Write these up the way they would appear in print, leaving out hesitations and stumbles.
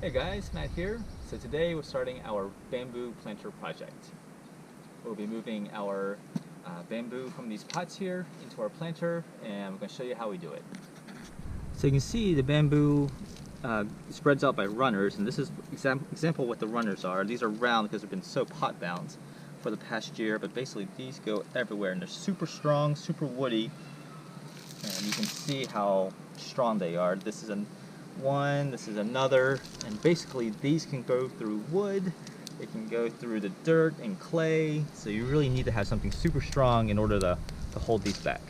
Hey guys, Matt here. So today we're starting our bamboo planter project. We'll be moving our bamboo from these pots here into our planter, and we're going to show you how we do it. So you can see the bamboo spreads out by runners, and this is example what the runners are. These are round because they've been so pot bound for the past year, but basically these go everywhere and they're super strong, super woody, and you can see how strong they are. This is one, this is another, and basically these can go through wood, they can go through the dirt and clay, so you really need to have something super strong in order to hold these back.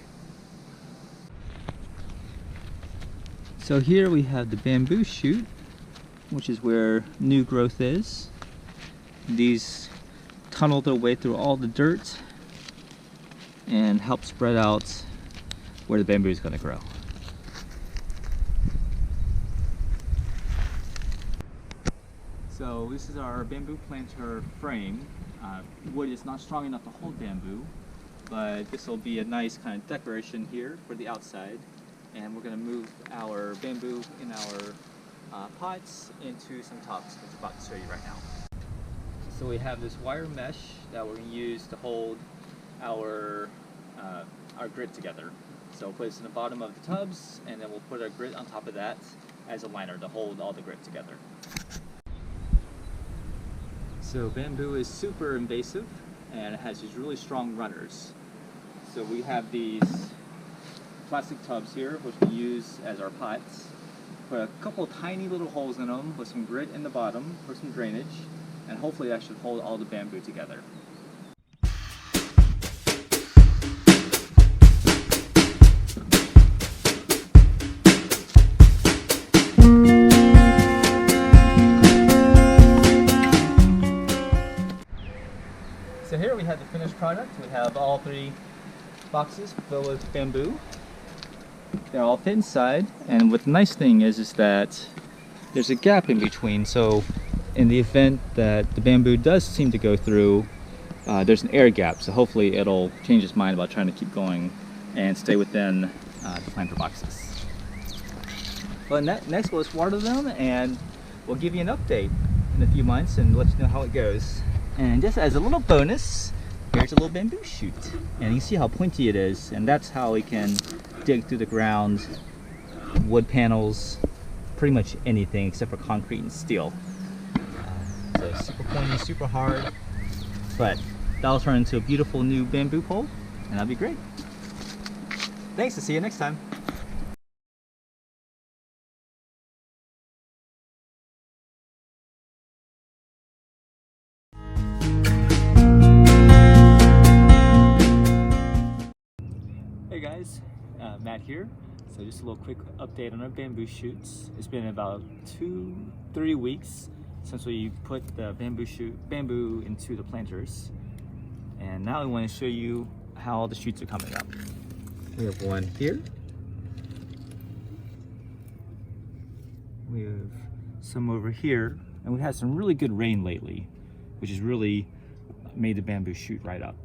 So here we have the bamboo shoot, which is where new growth is. These tunnel their way through all the dirt and help spread out where the bamboo is going to grow. So this is our bamboo planter frame. Wood is not strong enough to hold bamboo, but this will be a nice kind of decoration here for the outside. And we're going to move our bamboo in our pots into some tops, which I'm about to show you right now. So we have this wire mesh that we're going to use to hold our grit together. So we'll put this in the bottom of the tubs, and then we'll put our grit on top of that as a liner to hold all the grit together. So bamboo is super invasive, and it has these really strong runners. So we have these plastic tubs here, which we use as our pots. Put a couple tiny little holes in them with some grit in the bottom for some drainage, and hopefully that should hold all the bamboo together. So here we have the finished product. We have all 3 boxes filled with bamboo. They're all fit inside, and what the nice thing is that there's a gap in between, so in the event that the bamboo does seem to go through, there's an air gap, so hopefully it'll change its mind about trying to keep going and stay within the planter boxes. But next we'll just water them, and we'll give you an update in a few months and let you know how it goes. And just as a little bonus, here's a little bamboo shoot, and you can see how pointy it is, and that's how we can dig through the ground, wood panels, pretty much anything except for concrete and steel. So super pointy, super hard, but that'll turn into a beautiful new bamboo pole, and that'll be great. Thanks, and see you next time. Hey guys, Matt here. So just a little quick update on our bamboo shoots. It's been about 2-3 weeks since we put the bamboo into the planters. And now I want to show you how all the shoots are coming up. We have one here. We have some over here. And we've had some really good rain lately, which has really made the bamboo shoot right up.